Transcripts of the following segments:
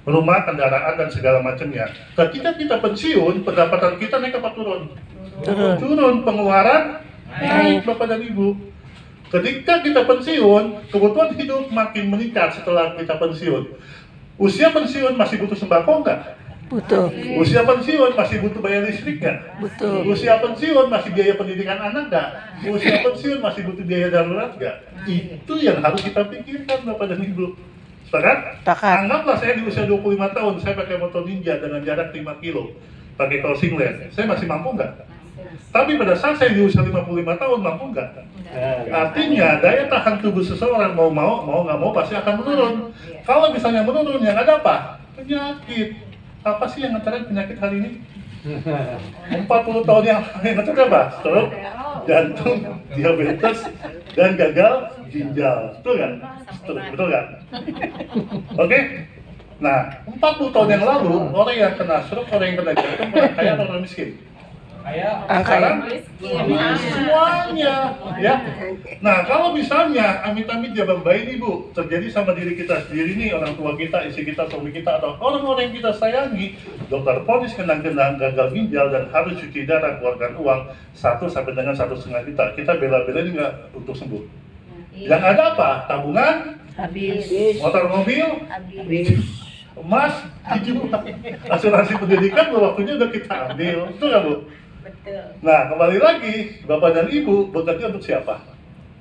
rumah, kendaraan, dan segala macamnya. Ketika kita pensiun, pendapatan kita naik apa turun? Turun. Pengeluaran naik, Bapak dan Ibu. Ketika kita pensiun, kebutuhan hidup makin meningkat setelah kita pensiun. Usia pensiun masih butuh sembako nggak? Butuh. Usia pensiun masih butuh bayar listrik nggak? Butuh. Usia pensiun masih biaya pendidikan anak nggak? Usia pensiun masih butuh biaya darurat nggak? Itu yang harus kita pikirkan, Bapak dan Ibu. Sepakat? Anggaplah saya di usia 25 tahun, saya pakai motor Ninja dengan jarak 5 kilo, pakai crossing lane. Saya masih mampu nggak? Tapi pada saat saya di usia 55 tahun, mampu nggak? Artinya daya tahan tubuh seseorang mau nggak mau pasti akan menurun. Kalau misalnya menurun, yang ada apa? Penyakit. Apa sih yang nganterin penyakit hari ini? 40 tahun yang nganterin apa? Stroke, jantung, diabetes, dan gagal ginjal. Betul kan? Betul kan? Oke? Nah, 40 tahun yang lalu, orang yang kena stroke, orang yang kena jantung, orang kaya atau orang miskin? Sekarang semuanya, ya. Nah, kalau misalnya amit-amit zaman bayi nih Bu, terjadi sama diri kita sendiri nih, orang tua kita, istri kita, suami kita, atau orang-orang yang kita sayangi, dokter ponis kena gagal ginjal dan harus cuci darah, keluarkan uang 1 sampai dengan 1,5 juta. Kita bela-belain nggak untuk sembuh? Yang ada apa? Tabungan habis, motor mobil habis, emas dijual, asuransi pendidikan waktunya udah kita ambil, betul nggak Bu? Betul. Nah, kembali lagi, Bapak dan Ibu bekerja untuk siapa?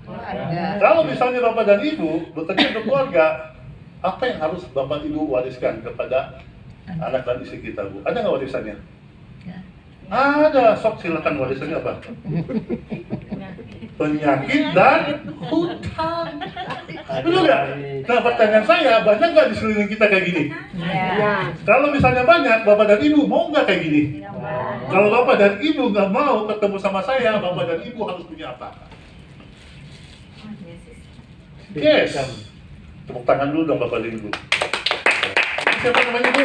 Keluarga. Kalau misalnya Bapak dan Ibu bekerja untuk keluarga, apa yang harus Bapak Ibu wariskan kepada anak dan istri kita, Bu? Ada nggak warisannya? Ada, sok silakan warisannya apa? Penyakit dan hutang. Betul nggak? Nah, pertanyaan saya, banyak nggak di sekeliling kita kayak gini? Ya. Kalau misalnya banyak, Bapak dan Ibu mau nggak kayak gini? Kalau Bapak dan Ibu nggak mau ketemu sama saya, Bapak dan Ibu harus punya apa? Yes. Tepuk tangan dulu dong Bapak dan Ibu. Siapa namanya Bu?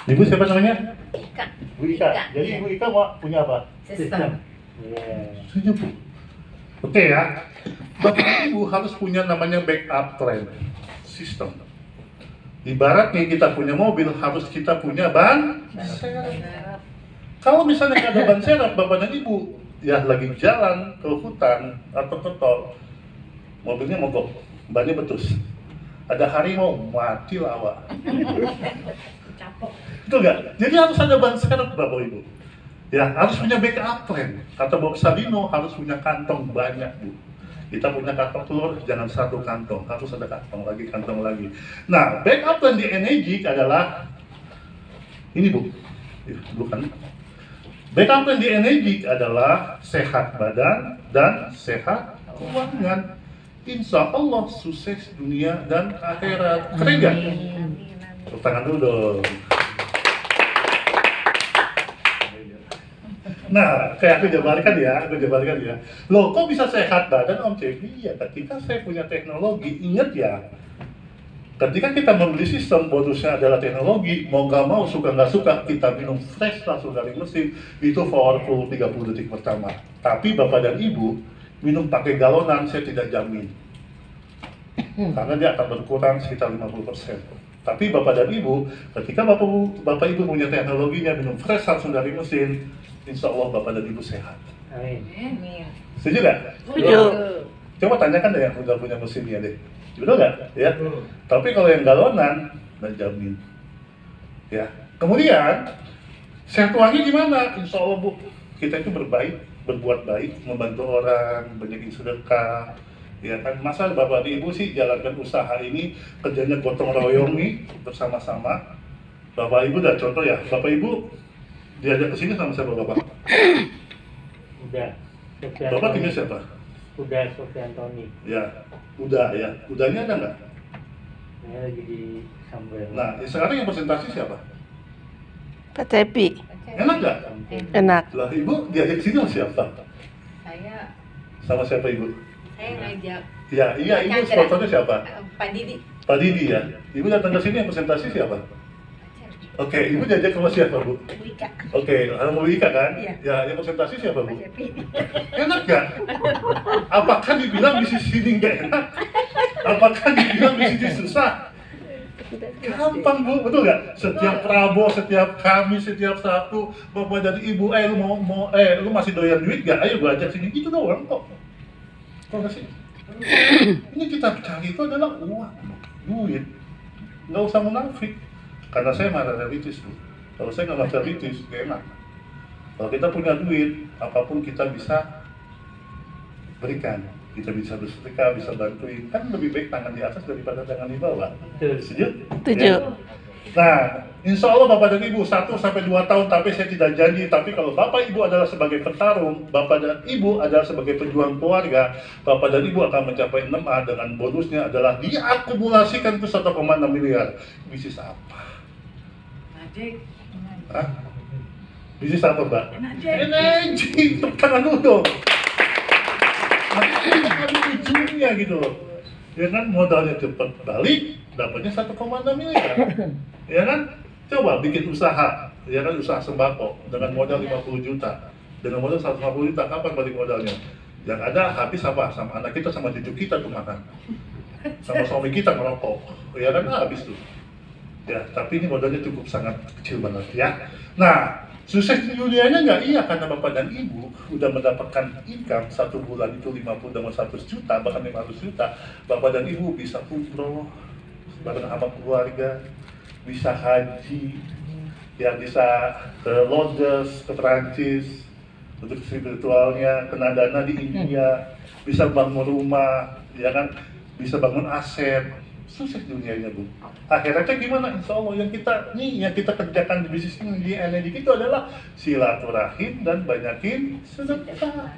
Ibu siapa namanya? Ika. Bu Ika. Jadi Ibu Ika mau punya apa? Sistem. Setuju Bu. Oke ya. Bapak dan Ibu harus punya namanya backup plan system. Ibaratnya kita punya mobil, harus kita punya ban serep. Kalau misalnya nggak ada ban serep, Bapak dan Ibu ya lagi jalan ke hutan atau ke tol, mobilnya mogok, bannya betus, ada harimau, mati lawa. Betul nggak? Jadi harus ada ban serep, Bapak Ibu. Ya, harus punya backup plan. Kata Bob Sadino, harus punya kantong banyak, Bu. Kita punya kantong telur, jangan satu kantong, harus ada kantong lagi. Nah, backup plan di Energik adalah ini Bu, bukan. Backup plan di Energik adalah sehat badan dan sehat keuangan. Insya Allah sukses dunia dan akhirat. Keren gak? Tepuk tangan dulu dong. Nah, kayak aku jabarkan ya. Loh, kok bisa sehat badan Om Cepi? Ya, ketika saya punya teknologi, ingat ya, ketika kita membeli sistem, bonusnya adalah teknologi, mau nggak mau, suka nggak suka, kita minum fresh langsung dari mesin, itu powerful 30 detik pertama. Tapi Bapak dan Ibu, minum pakai galonan, saya tidak jamin. Karena dia akan berkurang sekitar 50%. Tapi Bapak dan Ibu, ketika Bapak Ibu punya teknologinya, minum fresh langsung dari mesin, insya Allah Bapak dan Ibu sehat. Amin. Setuju nggak? Setuju. Coba tanyakan deh yang udah punya mesinnya deh. Betul nggak? Ya. Tapi kalau yang galonan, nggak jamin. Ya. Kemudian, sehat uangnya gimana? Insya Allah Bu, kita itu berbuat baik, membantu orang, banyakin sedekah. Ya kan, masa Bapak dan Ibu sih jalankan usaha ini, kerjanya gotong royong nih, bersama-sama. Bapak Ibu udah contoh ya, Bapak Ibu diajak ke sini sama siapa Bapak? Udah. Bapak timnya siapa? Udah Sofian Tony. Ya, udah ya. Udahnya ada nggak? Saya lagi di Sambal. Nah, sekarang yang presentasi siapa? Pak Cepi. Enak nggak? Enak. Lah Ibu diajak ke sini sama siapa? Saya Sama siapa Ibu? ngajak Ya, iya Ibu sponsornya siapa? Pak Didi. Pak Didi ya. Ibu datang ke sini yang presentasi siapa? Oke, Ibu diajak sama siapa Bu? Wika. Oke, ada Bu Ika kan? Iya. Ya, yang presentasi siapa Bu? Cepi. Enak gak? Apakah dibilang di sini nggak enak? Apakah dibilang di sini susah? Gampang Bu, betul nggak? Setiap Rabu, setiap Kamis, setiap Sabtu, Bapak dan Ibu, lu masih doyan duit nggak? Ayo gua ajak sini, gitu doang kok. Kok nggak sih? Ini kita cari itu adalah uang, duit. Nggak usah munafik. Karena saya materialistis Bu. Kalau saya nggak materialistis, nggak enak. Kalau kita punya duit, apapun kita bisa berikan. Kita bisa bersedekah, bisa bantuin. Kan lebih baik tangan di atas daripada tangan di bawah. Setuju? Setuju. Ya? Nah, insya Allah Bapak dan Ibu 1 sampai 2 tahun, tapi saya tidak janji. Tapi kalau Bapak Ibu adalah sebagai petarung, Bapak dan Ibu adalah sebagai pejuang keluarga, Bapak dan Ibu akan mencapai 6A dengan bonusnya adalah diakumulasikan ke 1,6 miliar. Bisnis apa? Magic. Hah? Bisnis apa Mbak? Energi. Energi, tepuk tangan dulu dong. Ada ujungnya gitu loh. Ya kan, modalnya cepat balik, dapatnya 1,6 miliar. Ya kan? Coba bikin usaha, ya kan, usaha sembako dengan modal 50 juta. Dengan modal 150 juta, kapan balik modalnya? Yang ada habis apa? Sama anak kita, sama cucu kita tuh makan. Sama suami kita merokok. Ya kan, habis tuh. Ya, tapi ini modalnya cukup sangat kecil banget ya. Nah, sukses di dunianya nggak? Iya, karena Bapak dan Ibu udah mendapatkan income 1 bulan itu 50 dengan 100 juta, bahkan 500 juta. Bapak dan Ibu bisa umroh bareng sama keluarga, bisa haji, ya bisa ke Lodges, ke Perancis untuk spiritualnya, kena dana di India, bisa bangun rumah, ya kan, bisa bangun aset. Sukses dunianya Bu. Akhiratnya gimana? Insya Allah yang kita kerjakan di bisnis ini, di energi itu adalah silaturahim dan banyakin sedekah.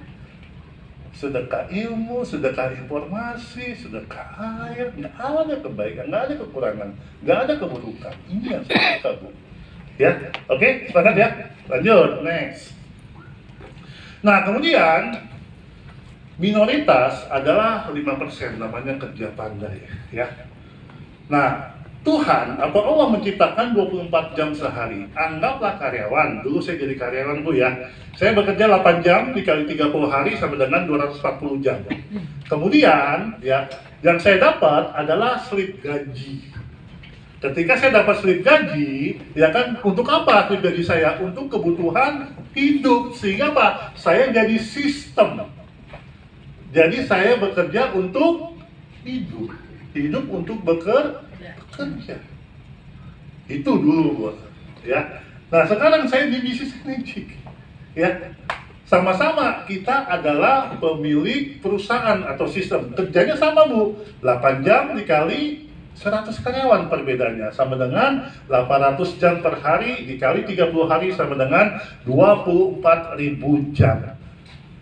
Sedekah ilmu, sedekah informasi, sedekah air. Nggak ada kebaikan, nggak ada kekurangan, nggak ada keburukan. Ini yang saya suka Bu. Ya, oke, sepakat ya. Lanjut, next. Nah kemudian minoritas adalah 5%, namanya kerja pandai ya. Nah, Tuhan atau Allah menciptakan 24 jam sehari. Anggaplah karyawan, dulu saya jadi karyawan Bu ya. Saya bekerja 8 jam dikali 30 hari sama dengan 240 jam. Kemudian ya, yang saya dapat adalah slip gaji. Ketika saya dapat slip gaji, ya kan, untuk apa slip gaji saya? Untuk kebutuhan hidup. Sehingga apa? Saya jadi sistem. Jadi saya bekerja untuk hidup. Hidup untuk bekerja. Itu dulu buat ya. Nah sekarang saya di bisnis energi ya. Sama-sama kita adalah pemilik perusahaan atau sistem. Kerjanya sama Bu, 8 jam dikali 100 karyawan, perbedaannya sama dengan 800 jam per hari dikali 30 hari sama dengan 24.000 jam.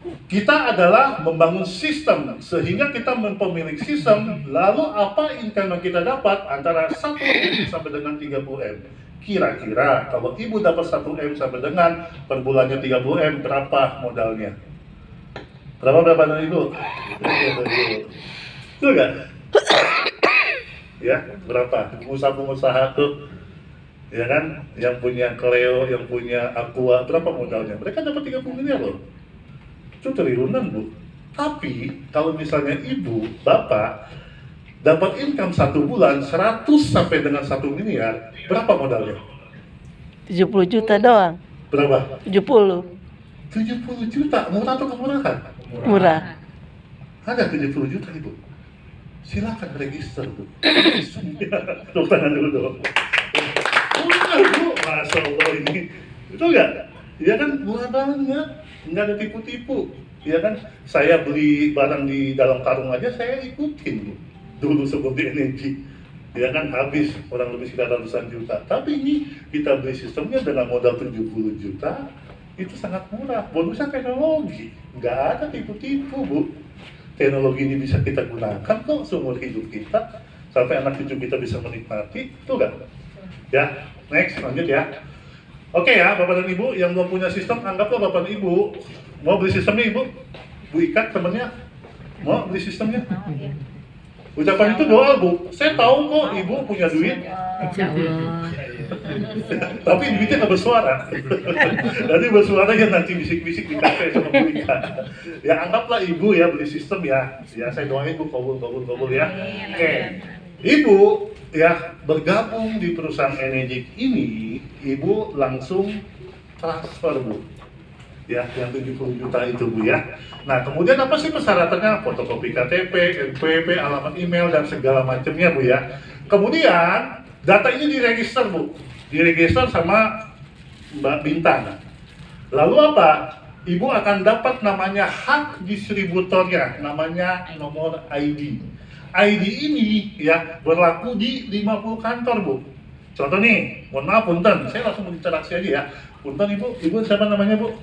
Kita adalah membangun sistem, sehingga kita mempemilik sistem, lalu apa income yang kita dapat antara 1M sampai dengan 30M. Kira-kira kalau Ibu dapat 1M sampai dengan per bulannya 30M, berapa modalnya? Berapa dari Ibu? Itu enggak? Ya, berapa? Pengusaha-pengusaha tuh, ya kan, yang punya Cleo, yang punya Aqua, berapa modalnya? Mereka dapat 30 miliar loh. Itu triliunan Bu. Tapi kalau misalnya Ibu, Bapak dapat income 1 bulan 100 sampai dengan 1 miliar, berapa modalnya? 70 juta doang. Berapa? 70. 70 juta, murah atau kemurahan? Murah. Ada 70 juta Ibu. Silakan register Bu. Tepuk tangan dulu dong. Murah Bu, Masya Allah ini. Itu enggak? Ya kan, murah banget. Nggak ada tipu-tipu, ya kan? Saya beli barang di dalam karung aja saya ikutin Bu. Dulu sebelum di energi, ya kan, habis kurang lebih sekitar ratusan juta. Tapi ini kita beli sistemnya dengan modal 70 juta, itu sangat murah. Bonusnya teknologi, nggak ada tipu-tipu Bu. Teknologi ini bisa kita gunakan kok seumur hidup kita, sampai anak cucu kita bisa menikmati, itu kan? Ya, next, lanjut ya. Oke ya, Bapak dan Ibu yang belum punya sistem, anggaplah Bapak dan Ibu mau beli sistemnya Ibu. Bu ikat temennya, mau beli sistemnya. Ucapan itu doa Bu, saya tahu kok Ibu punya duit. Tapi duitnya nggak bersuara. Nanti bersuaranya nanti bisik-bisik di kafe sama Bu Ika. Ya anggaplah Ibu ya beli sistem ya. Ya saya doain Bu kabul ya. Oke. Ibu ya bergabung di perusahaan Energetic ini, ibu langsung transfer Bu. Ya, yang 70 juta itu Bu ya. Nah, kemudian apa sih persyaratannya? Fotokopi KTP, NPWP, alamat email dan segala macamnya Bu ya. Kemudian data ini diregister Bu, diregister sama Mbak Bintang. Lalu apa? Ibu akan dapat namanya hak distributornya, namanya nomor ID. ID ini ya berlaku di 50 kantor Bu. Contoh nih, mohon maaf punten, saya langsung berinteraksi aja ya. Punten ibu siapa namanya Bu?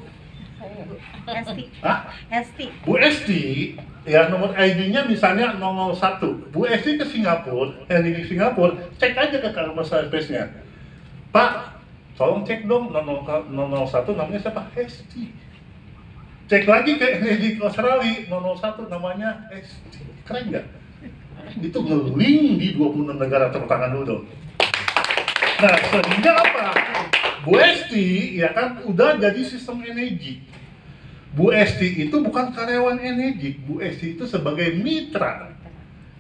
Esti. Hah? Esti. Bu Esti, ya nomor ID-nya misalnya 001. Bu Esti ke Singapura, di Singapura, cek aja ke customer service-nya. Pak, tolong cek dong 001 namanya siapa? Esti. Cek lagi ke di Australia 001 namanya Esti. Keren nggak? Itu nge-link di 26 negara, tepuk tangan dulu dong. Nah, sehingga apa? Bu Esti ya kan udah jadi sistem energi. Bu Esti itu bukan karyawan Energetic, Bu Esti itu sebagai mitra.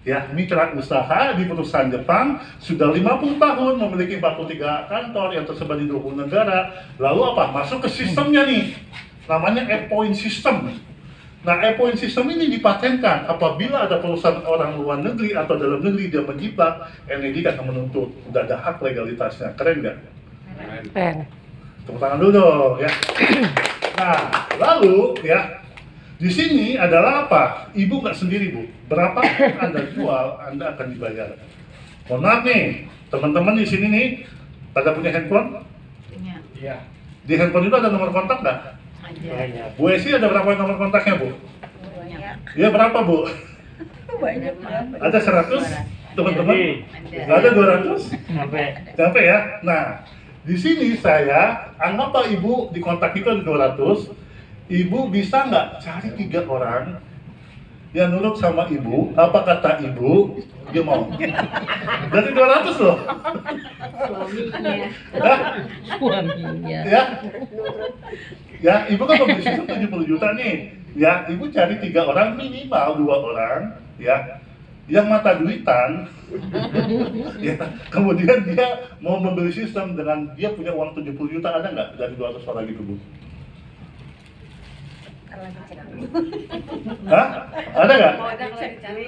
Ya, mitra usaha di perusahaan Jepang, sudah 50 tahun, memiliki 43 kantor yang tersebar di 20 negara. Lalu apa? Masuk ke sistemnya nih, namanya E-Point System. Nah, E-Point System ini dipatenkan apabila ada perusahaan orang luar negeri atau dalam negeri dia menjiplak, Energetic akan menuntut. Udah ada hak legalitasnya, keren nggak? Keren. Tepuk tangan dulu dong, ya. Nah, lalu ya, di sini adalah apa? Ibu nggak sendiri Bu. Berapa Anda jual, Anda akan dibayar. Mohon maaf nih, teman-teman di sini nih, pada punya handphone? Punya. Iya. Di handphone itu ada nomor kontak nggak? Ada. Banyak. Bu Esi ada berapa nomor kontaknya Bu? Banyak. Ya berapa Bu? Banyak banget. Ada 100? Teman-teman? Ada. Ada 200? Sampai Sampai ya? Nah, di sini saya, anggaplah Ibu di kontak itu ada 200, Ibu bisa nggak cari 3 orang yang nurut sama Ibu, apa kata Ibu, dia mau. Dari 200 loh. Suaminya. Hah? Suaminya. Ya, ya Ibu kan membeli sistem 70 juta nih. Ya, Ibu cari 3 orang, minimal 2 orang, ya, yang mata duitan, ya, kemudian dia mau membeli sistem dengan dia punya uang 70 juta, ada nggak dari 200 orang gitu Bu? Lagi cek dulu. Hah? Ada nggak? Mau ada kalau dicari.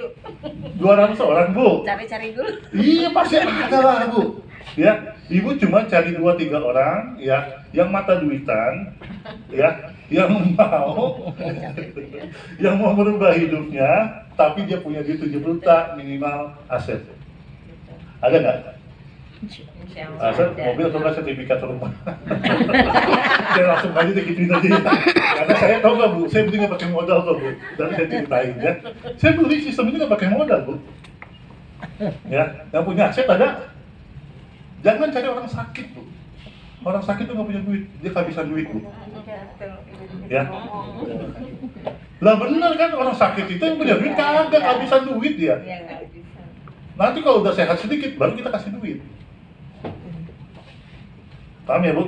200 orang Bu? Cari-cari dulu. Iya pasti ada lah Bu. Ya, Ibu cuma cari 2-3 orang, ya, yang mata duitan, ya, yang mau merubah hidupnya, tapi dia punya duit 70 juta minimal aset. Ada nggak? Insya Allah Aset, ada. mobil atau nggak sertifikat rumah? Saya langsung aja digituin aja ya. Karena saya tahu nggak Bu, saya beli nggak pakai modal kok Bu. Dan saya ceritain ya, saya beli sistem ini nggak pakai modal Bu. Ya, yang punya aset ada. Jangan cari orang sakit Bu. Orang sakit tuh nggak punya duit, dia kehabisan duit Bu. Ya. Lah bener kan, orang sakit itu yang punya duit kagak kehabisan duit dia. Iya nggak bisa. Nanti kalau udah sehat sedikit, baru kita kasih duit. Paham ya Bu?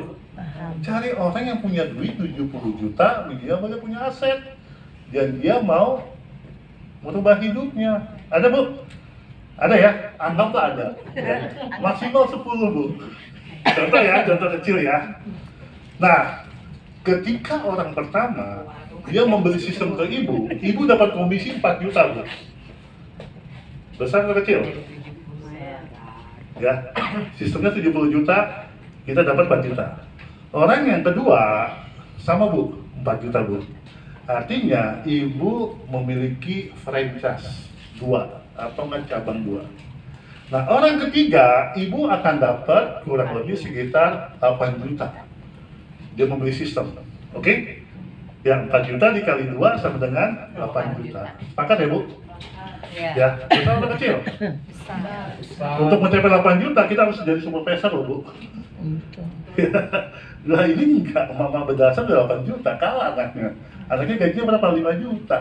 Cari orang yang punya duit 70 juta, dia boleh punya aset. Dan dia mau merubah hidupnya. Ada Bu? Ada ya? Anggaplah ada. Ya. Maksimal 10 Bu. Contoh ya, contoh kecil ya. Nah, ketika orang pertama, dia membeli sistem ke Ibu dapat komisi 4 juta Bu. Besar atau kecil? Ya, sistemnya 70 juta, kita dapat 4 juta. Orang yang kedua, sama Bu, 4 juta Bu. Artinya, Ibu memiliki franchise 2 atau nggak cabang 2. Nah, orang ketiga, Ibu akan dapat kurang lebih sekitar 8 juta. Dia membeli sistem, oke? Yang 4 juta dikali 2 sama dengan 8 juta. Sepakat ya Bu? Ya. Ya, besar atau kecil? Untuk mencapai 8 juta, kita harus jadi supervisor loh Bu. Nah ini enggak, mama berdasar udah 8 juta, kalah anaknya. Anaknya gajinya berapa? 5 juta.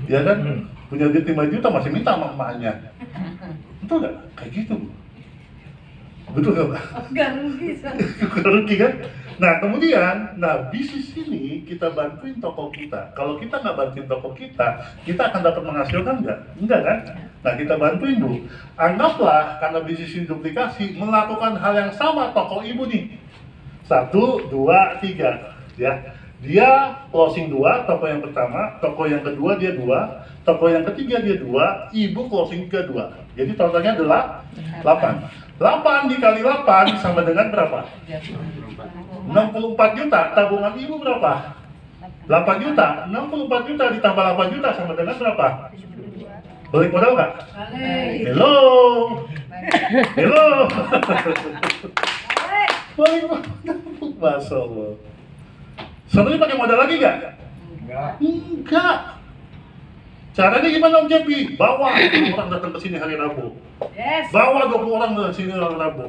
Ya kan, punya duit 5 juta masih minta sama emaknya. Itu enggak? Kayak gitu Bu. Betul nggak Pak? Gak rugi sama. Rugi kan? Nah kemudian, bisnis ini kita bantuin toko kita. Kalau kita nggak bantuin toko kita akan dapat menghasilkan nggak? Enggak kan? Nah kita bantuin Bu. Anggaplah karena bisnis ini duplikasi, melakukan hal yang sama toko ibu nih. 1, 2, 3, ya. Dia closing 2, toko yang pertama, toko yang kedua dia 2, toko yang ketiga dia 2, ibu closing juga 2. Jadi totalnya adalah 8. 8 dikali 8 sama dengan berapa? 64 juta. Tabungan ibu berapa? 8 juta. 64 juta ditambah 8 juta sama dengan berapa? Balik modal nggak? Hello. Hello. Balik modal. Masya Allah. Sebenarnya pakai modal lagi nggak? Enggak. Caranya gimana Om Jepi? Bawa 20 orang datang ke sini hari Rabu. Yes. Bawa 20 orang ke sini hari Rabu.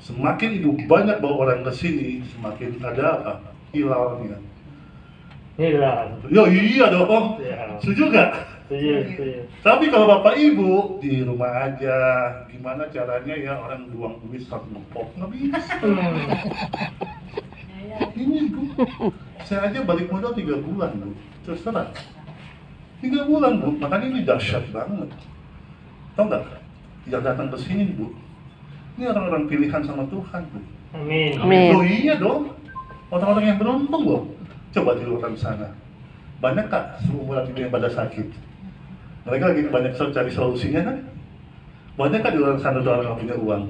Semakin itu banyak bawa orang ke sini, semakin ada apa? Hilalnya. Hilang. Ya iya dong. Ya. Setuju nggak? Setuju. Tapi kalau Bapak Ibu di rumah aja, gimana caranya ya orang buang duit satu ngepop? Nggak bisa. Ini Bu, saya aja balik modal 3 bulan Bu. Terserah. 3 bulan Bu, makanya ini dahsyat banget. Tahu nggak? Yang datang ke sini Bu, ini orang-orang pilihan sama Tuhan Bu. Amin. Amin. Oh iya dong, orang-orang yang beruntung loh. Coba di luar sana, banyak kak seumuran itu yang pada sakit. Mereka lagi banyak cari solusinya kan? Banyak kak di luar sana orang yang punya uang.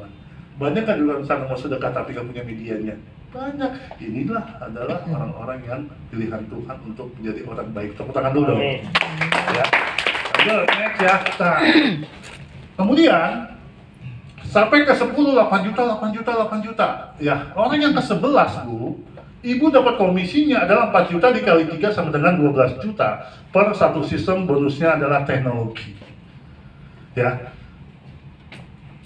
Banyak kak di luar sana mau sedekah tapi nggak punya medianya. Banyak. Inilah adalah orang-orang yang pilihan Tuhan untuk menjadi orang baik. Tepuk tangan dulu dong. Amin. Ya. Lanjut, next ya. Nah, kemudian sampai ke 10, 8 juta, 8 juta, 8 juta. Ya, orang yang ke 11 Bu, ibu dapat komisinya adalah 4 juta dikali 3 sama dengan 12 juta per satu sistem, bonusnya adalah teknologi. Ya.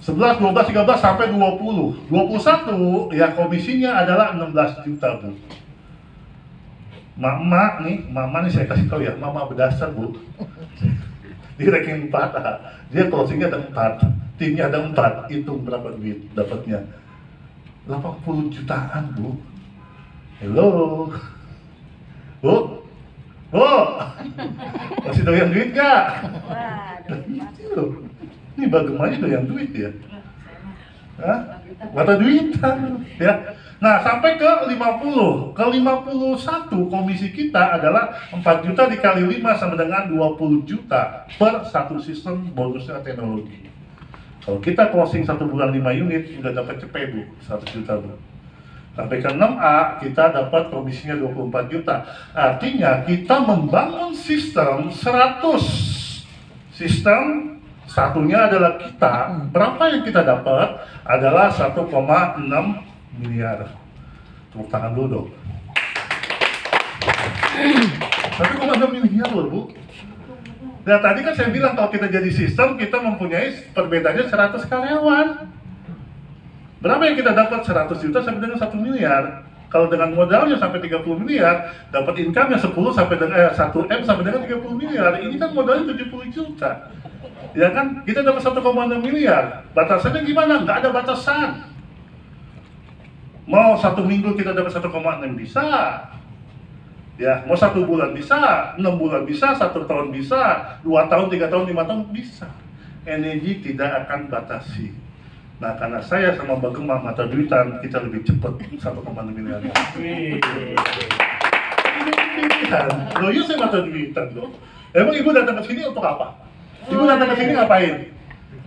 11, 12, 13 sampai 20. 21 ya komisinya adalah 16 juta Bu. Mama nih saya kasih tahu ya, mama berdasar Bu. Di ranking 4, dia closingnya ada 4, timnya ada 4, hitung berapa duit dapatnya. 80 jutaan Bu. Hello. Bu. Bu. Masih doyan duit gak? Waduh. Ini bagaimana doyan duit ya? Hah? Mata duitan ya. Nah, sampai ke 50. Ke 51 komisi kita adalah 4 juta dikali 5 sama dengan 20 juta per satu sistem bonusnya teknologi. Kalau kita closing 1 bulan 5 unit, udah dapat cepet Bu, 1 juta Bu. Sampai ke 6A, kita dapat komisinya 24 juta. Artinya kita membangun sistem 100 sistem. Satunya adalah kita, berapa yang kita dapat adalah 1,6 miliar. Tepuk tangan dulu dong. 1,6 miliar loh Bu. Nah tadi kan saya bilang kalau kita jadi sistem, kita mempunyai perbedaannya 100 karyawan. Berapa yang kita dapat? 100 juta sampai dengan 1 miliar. Kalau dengan modalnya sampai 30 miliar, dapat income-nya 10 sampai dengan 1M sampai dengan 30 miliar. Ini kan modalnya 70 juta. Ya kan, kita dapat 1,6 miliar. Batasannya gimana? Nggak ada batasan. Mau 1 minggu kita dapat 1,6 bisa. Ya, mau 1 bulan bisa, 6 bulan bisa, 1 tahun bisa, 2 tahun, 3 tahun, 5 tahun bisa. Energi tidak akan batasi. Nah, karena saya sama Mbak Gemma mata duitan, kita lebih cepat 1,6 miliar. Ini pilihan. Loh iya saya mata duitan loh. Emang ibu datang ke sini untuk apa? Ibu datang ke sini ngapain?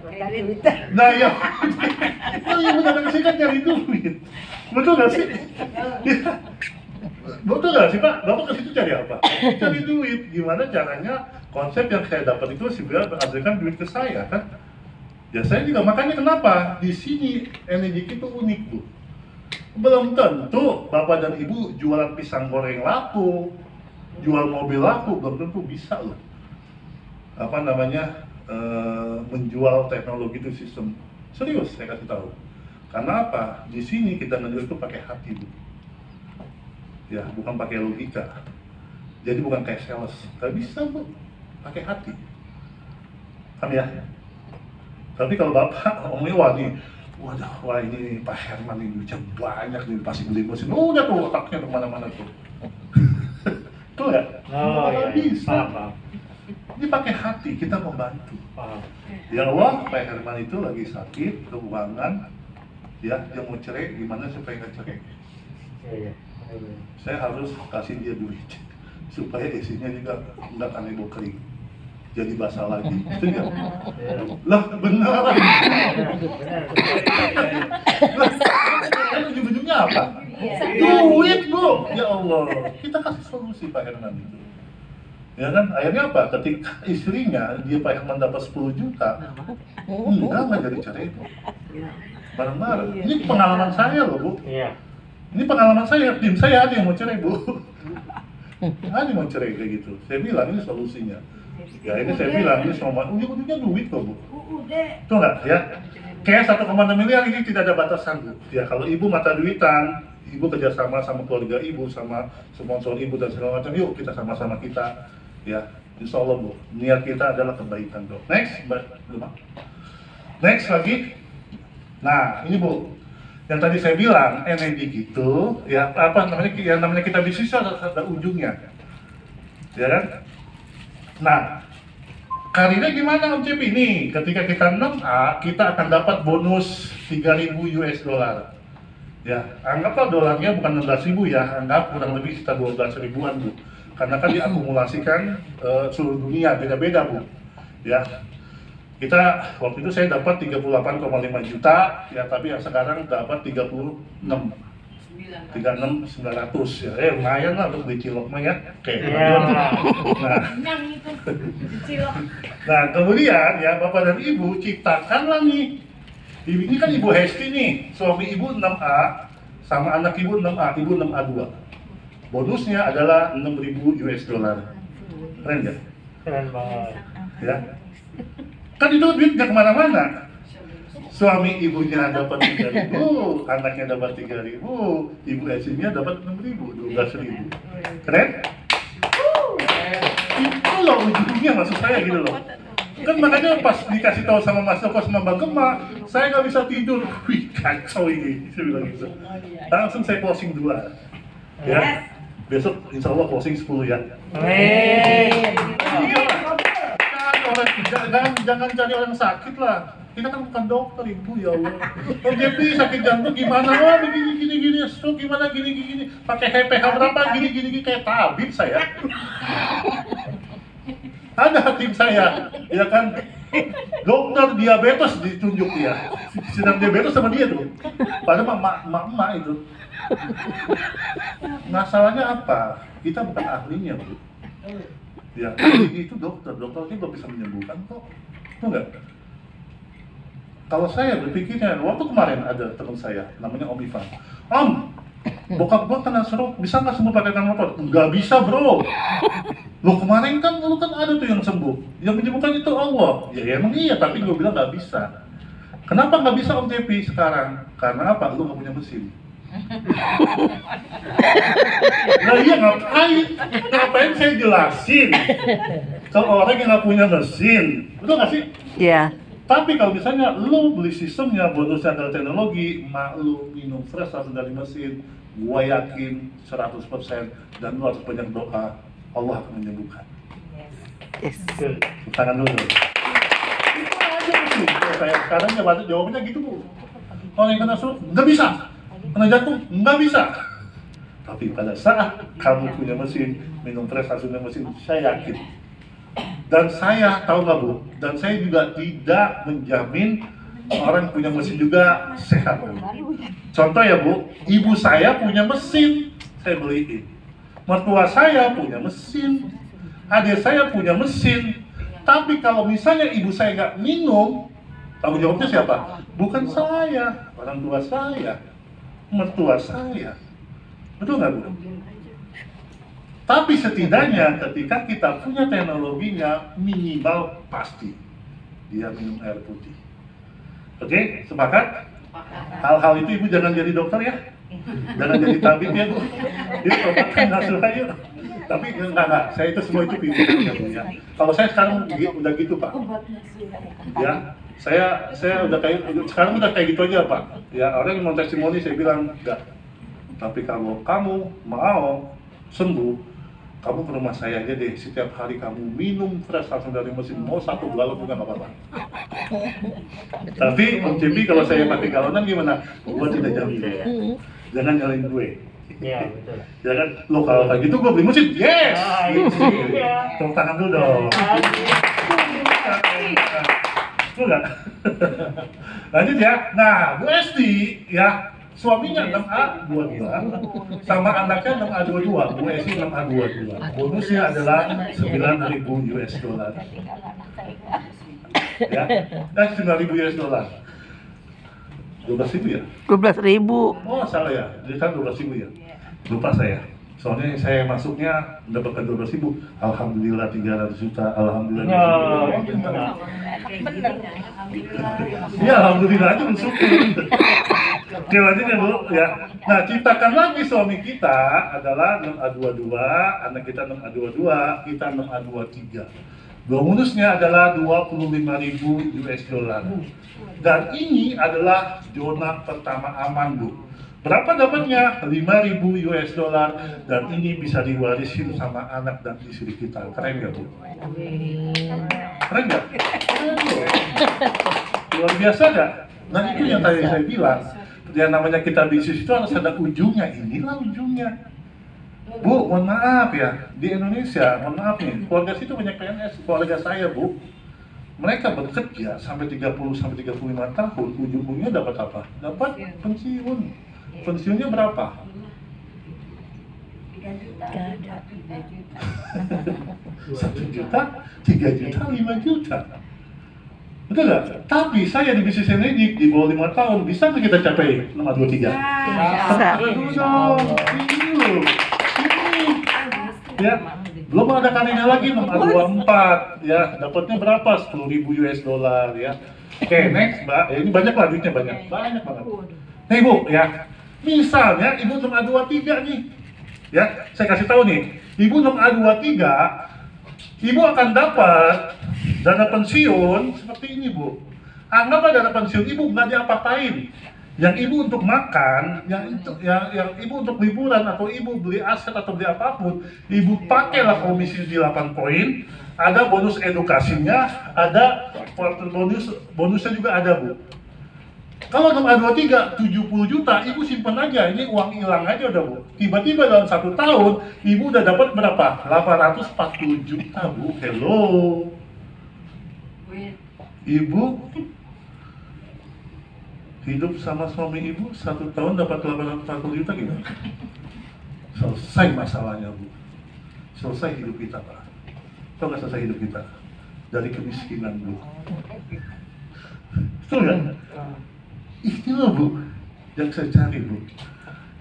Cari duit. Nah ya, ibu datang ke sini kan cari duit. Betul nggak sih? Ya. Betul nggak sih Pak? Bapak ke situ cari apa? Cari duit. Gimana caranya konsep yang saya dapat itu sebenarnya menghasilkan duit ke saya kan? Ya saya juga makanya kenapa di sini energi itu unik Bu. Belum tentu Bapak dan Ibu jualan pisang goreng laku, jual mobil laku, belum tentu bisa loh. Apa namanya menjual teknologi itu sistem serius saya kasih tahu. Karena apa? Di sini kita menjual itu pakai hati Bu. Ya bukan pakai logika. Jadi bukan kayak sales. Gak bisa Bu, pakai hati. Kan ya? Tapi kalau Bapak omongnya wah nih waduh, wah ini Pak Herman ini duitnya banyak nih, pasti beli mesin. Udah tuh otaknya kemana-mana tuh. Tuh ya? Oh iya, bisa. paham. Ini pakai hati, kita membantu. Paham. Ya Allah, Pak Herman itu lagi sakit, keuangan, ya, dia mau cerai, gimana supaya nggak cerai? Iya. Saya harus kasih dia duit, supaya isinya juga nggak kanebo kering, jadi basah lagi. Itu ya? Lah, benar. Lah, ujung-ujungnya apa? Duit, Bu. Ya Allah, kita kasih solusi Pak Herman itu. Ya kan, akhirnya apa? Ketika istrinya, dia Pak Herman dapat 10 juta, nggak jadi cerai itu. Bareng-bareng. Ini pengalaman saya loh, Bu. Iya. Ini pengalaman saya, tim saya ada yang mau cerai, Bu. Ada yang mau cerai kayak gitu. Saya bilang ini solusinya. Ya ini saya bilang ini semua ujung-ujungnya duit kok, Bu. Itu nggak ya? Kayak 1,6 miliar ini tidak ada batasan, Bu. Ya kalau ibu mata duitan, ibu kerjasama sama keluarga ibu, sama sponsor ibu dan segala macam, yuk kita sama-sama kita, ya insya Allah, Bu. Niat kita adalah kebaikan, Bu. Next, next lagi. Nah ini, Bu, yang tadi saya bilang energi gitu, ya apa namanya, yang namanya kita bisnis ada ujungnya, ya kan? Nah, karirnya gimana Om Cepi nih? Ketika kita 6A, kita akan dapat bonus 3.000 US dollar. Ya, anggaplah dolarnya bukan 16.000 ya, anggap kurang lebih sekitar 12 ribuan, Bu. Karena kan diakumulasikan seluruh dunia, beda-beda, Bu. Ya, kita waktu itu saya dapat 38,5 juta, ya tapi yang sekarang dapat 36.900 ya, lumayan lah untuk beli cilok mah ya, kayak nah kemudian ya Bapak dan Ibu ciptakanlah nih, ini kan Ibu Hesti nih, suami Ibu 6A sama anak Ibu 6A, Ibu 6A2, bonusnya adalah 6.000 US dollar, keren gak? Keren banget. Ya, kan itu duit gak kemana-mana. Suami ibunya dapat 3.000, anaknya dapat 3.000, ibu Hestinya dapat 6.000, 12.000. Keren? Itu loh ujungnya, maksud saya gitu loh. Kan makanya pas dikasih tahu sama Mas Joko sama Mbak Gema, saya nggak bisa tidur. Wih, kacau ini, saya bilang gitu. Langsung saya closing 2. Ya, besok insya Allah closing 10 ya. Jangan cari orang sakit lah. Kita kan bukan dokter, Ibu, ya Allah. Oh, Jepi sakit jantung gimana? Wah, begini, stroke gimana, gini. Pakai HPH berapa, gini, kayak tabib saya. Ada tim saya, ya kan? Dokter diabetes ditunjuk dia. Sedang diabetes sama dia tuh. Padahal emak itu. Masalahnya apa? Kita bukan ahlinya, Bu. Ya, itu dokternya nggak bisa menyembuhkan kok. Tuh nggak? Kalau saya berpikirnya, waktu kemarin ada teman saya, namanya Om Ivan. Om, bokap gua kena stroke, bisa nggak sembuh pakai tangan motor? Nggak bisa, bro. Lo kemarin kan, lu kan ada tuh yang sembuh. Yang menyembuhkan itu Allah. Ya emang iya, tapi gua bilang nggak bisa. Kenapa nggak bisa Om Cepi sekarang? Karena apa? Lu nggak punya mesin. Nah iya, ngapain saya jelasin kalau orang yang nggak punya mesin, betul nggak sih? Iya. Tapi kalau misalnya lu beli sistemnya, bonusnya adalah teknologi, mak lu minum fresh langsung dari mesin, gua yakin 100% dan lu harus banyak doa, Allah akan menyembuhkan. Yes. Tangan dulu. Itu aja sih. Saya sekarang jawabannya gitu, Bu. Kalau yang kena stroke, nggak bisa. Kena jantung, nggak bisa. Tapi pada saat kamu punya mesin, minum fresh langsung dari mesin, saya yakin. Dan saya tahu nggak, Bu, dan saya juga tidak menjamin orang punya mesin juga sehat. Contoh ya, Bu, ibu saya punya mesin, saya beliin. Mertua saya punya mesin, adik saya punya mesin. Tapi kalau misalnya ibu saya nggak minum, tanggung jawabnya siapa? Bukan saya, orang tua saya, mertua saya. Betul nggak, Bu? Tapi setidaknya ketika kita punya teknologinya, minimal pasti dia minum air putih. Oke, sepakat? Hal-hal itu Ibu jangan jadi dokter ya. Jangan jadi tabib ya, Bu. Yuk, tobatkan hasil ayo. Tapi enggak, saya itu semua itu pilihan ya. Kalau saya sekarang udah gitu Pak, ya, saya udah kayak sekarang udah kayak gitu aja Pak. Ya orang yang mau testimoni saya bilang enggak. Tapi kalau kamu mau sembuh, kamu ke rumah saya aja deh. Setiap hari kamu minum fresh langsung dari mesin, mau 1 galon juga nggak apa-apa. Tapi Om Cepi kalau saya pakai galonan gimana? Gua tidak jamin. Jangan nyalain gue. Iya, betul. Ya kan, lo kalau kayak gitu gue beli mesin, yes! Iya. Tepuk tangan dulu dong. Betul nggak? Lanjut ya. Nah, Bu Esti ya, suaminya 6A22 sama anaknya 6A22. Bu Esti 6A22. Bonusnya adalah 9.000 US dollar. Ya, 9.000 US dollar. 12.000 ya? 12.000. Oh salah ya, jadi kan 12.000 ya? Lupa saya. Soalnya saya masuknya mendapatkan 12.000. Alhamdulillah 300 juta. Alhamdulillah. Iya alhamdulillah aja bersyukur. Oke lanjut ya Bu ya. Nah ciptakan lagi suami kita adalah 6A22, anak kita 6A22, kita 6A23. Bonusnya adalah 25.000 US dollar. Dan ini adalah zona pertama aman Bu. Berapa dapatnya? 5.000 US dollar dan ini bisa diwarisin sama anak dan istri kita. Keren nggak Bu? Keren nggak? Luar biasa nggak? Nah itu yang tadi saya bilang. Yang namanya kita bisnis itu harus ada ujungnya. Inilah ujungnya. Bu, mohon maaf ya, di Indonesia, mohon maaf nih, keluarga situ banyak PNS, keluarga saya Bu, mereka bekerja sampai 30 sampai 35 tahun, ujung-ujungnya dapat apa? Dapat pensiun. Pensiunnya berapa? 1 juta, 3 juta, 5 juta. Betul nggak? Tapi saya di bisnis energi di bawah 5 tahun, bisa nggak kita capai 623? Bisa. Dulu dong, ini. Ya, belum ada kalinya lagi 624 ya, dapatnya berapa? 10.000 US dollar ya. Oke, next Mbak, ya, ini banyak lah duitnya banyak banget. Nah Ibu ya, misalnya Ibu 6A23 nih, ya, saya kasih tahu nih, Ibu 6A23, Ibu akan dapat dana pensiun seperti ini Bu. Anggaplah dana pensiun Ibu nggak diapa-apain. Yang Ibu untuk makan, yang Ibu untuk liburan atau Ibu beli aset atau beli apapun, Ibu pakailah komisi di 8 poin, ada bonus edukasinya, ada bonusnya juga ada Bu. Kalau 6A23 70 juta, Ibu simpan aja, ini uang hilang aja udah Bu. Tiba-tiba dalam 1 tahun, Ibu udah dapat berapa? 840 juta Bu, hello. Ibu hidup sama suami Ibu 1 tahun dapat 840 juta gimana? Selesai masalahnya Bu. Selesai hidup kita Pak. Tahu nggak selesai hidup kita? Dari kemiskinan Bu. Betul nggak? Itulah Bu yang saya cari Bu.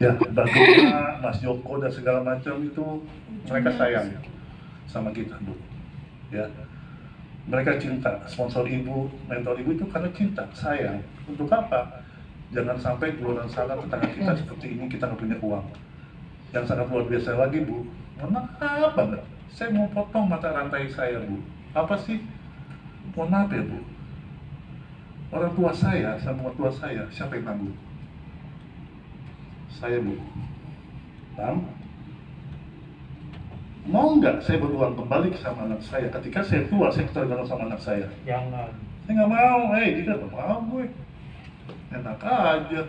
Ya, bagaimana Mas Joko dan segala macam itu mereka sayang sama kita Bu. Ya, mereka cinta. Sponsor Ibu, mentor Ibu itu karena cinta, sayang. Untuk apa? Jangan sampai di luar sana tetangga kita seperti ini kita nggak punya uang. Yang sangat luar biasa lagi Bu, mohon maaf banget. Saya mau potong mata rantai saya Bu. Apa sih? Mohon maaf ya Bu. Orang tua saya sama tua saya, siapa yang tanggung? Saya Bu. Mau nggak saya beruang kembali sama anak saya? Ketika saya tua, saya ketergantung sama anak saya. Jangan. Saya nggak mau, dia nggak mau gue. Enak aja,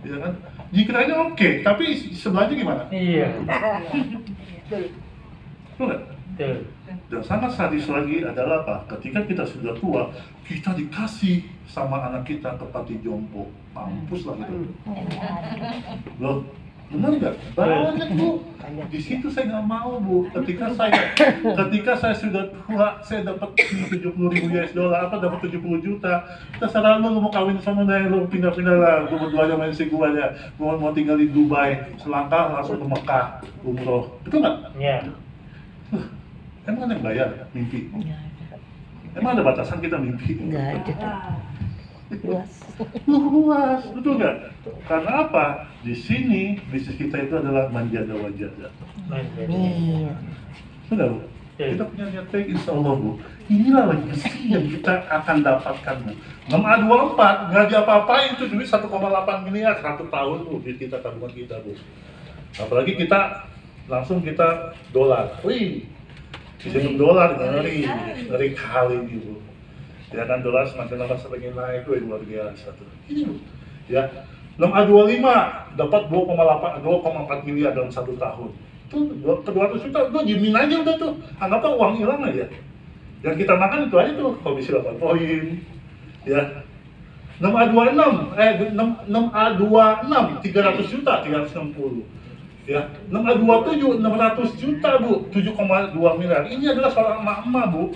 ya kan? Jikranya oke, tapi sebelahnya gimana? Iya. Betul nggak? Betul. Dan sangat sadis lagi adalah apa? Ketika kita sudah tua, kita dikasih sama anak kita ke panti jompo. Mampus lah itu. Loh, benar nggak? Banyak Bu. Di situ saya nggak mau Bu. Ketika saya sudah tua, saya dapat 70.000 US dollar, dapat 70 juta. Terserah lu mau kawin sama dia, lu pindah-pindah lah. Gue berdua aja main si gue aja. Gue mau tinggal di Dubai, selangkah langsung ke Mekah, umroh. Betul nggak? Iya. Emang ada yang bayar mimpi? Emang ada batasan kita mimpi? Enggak ada. luas, betul nggak? Karena apa? Di sini bisnis kita itu adalah menjaga wajah. Sudah Bu, kita punya niat baik insya Allah Bu. Inilah legacy yang kita akan dapatkan Bu. 6A24 nggak diapa-apain itu duit 1,8 miliar 1 tahun Bu, duit kita tabungan kita Bu. Apalagi kita langsung kita dolar, wih, sistem dolar ngeri kali ini Bu. Ya kan dolar semakin lama semakin naik, wih luar biasa tuh. Ini Bu, ya 6A25 dapat 2,4 miliar dalam 1 tahun. Tuh 200 juta, tuh jamin aja udah tuh, anggaplah uang hilang aja. Yang kita makan itu aja tuh komisi 8 poin, ya. 6A26 300 juta 360, ya. 6A27 600 juta Bu, 7,2 miliar. Ini adalah seorang emak-emak Bu,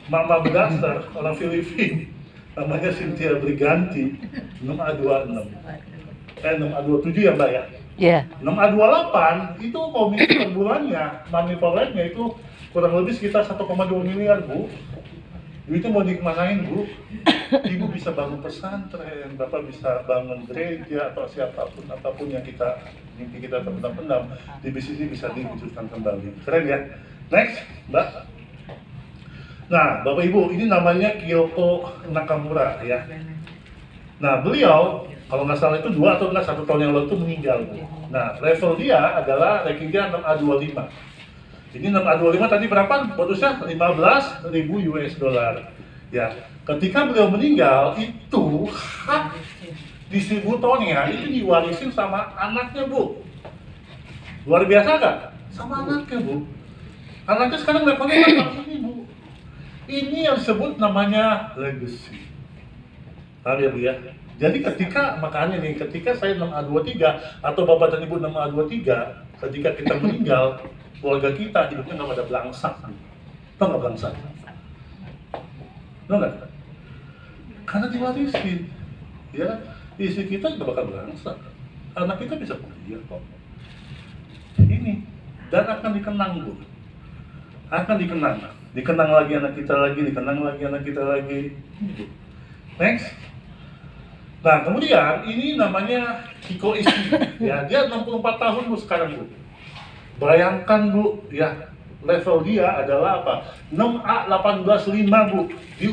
emak-emak berdasar orang Filipina, namanya Cynthia Briganti. 6A26, 6A27 ya Mbak ya. Iya. 6A28 itu komisi per bulannya, money for life-nya itu kurang lebih sekitar 1,2 miliar Bu. Itu mau dikemanain Bu? Ibu bisa bangun pesantren, Bapak bisa bangun gereja atau siapapun apapun yang mimpi kita terpendam-pendam di bisnis ini bisa diwujudkan kembali. Keren ya? Next, Mbak. Nah, Bapak Ibu, ini namanya Kyoko Nakamura ya. Nah, beliau kalau nggak salah itu 2 atau 1 tahun yang lalu itu meninggal Bu. Nah, level dia adalah ranking dia 6A25. Ini 6A25 tadi berapa? Bonusnya 15.000 US dollar. Ya, ketika beliau meninggal itu hak distributornya itu diwarisin sama anaknya Bu. Luar biasa nggak? Sama anaknya Bu. Anaknya sekarang levelnya ini Bu. Ini yang disebut namanya legacy. Paham ya Bu ya? Jadi makanya nih, ketika saya 6A23 atau Bapak dan Ibu 6A23, ketika kita meninggal, keluarga kita hidupnya nggak pada belangsak. Tahu nggak belangsak? Tahu nggak? Karena diwarisin. Ya, istri kita nggak bakal belangsak. Anak kita bisa kuliah kok. Ini, dan akan dikenang Bu. Akan dikenang. Dikenang lagi anak kita lagi, dikenang lagi anak kita lagi. Next. Nah, kemudian ini namanya Kiko Ishii. Ya, dia 64 tahun Bu sekarang Bu. Bayangkan Bu, ya, level dia adalah apa? 6A185 Bu. Di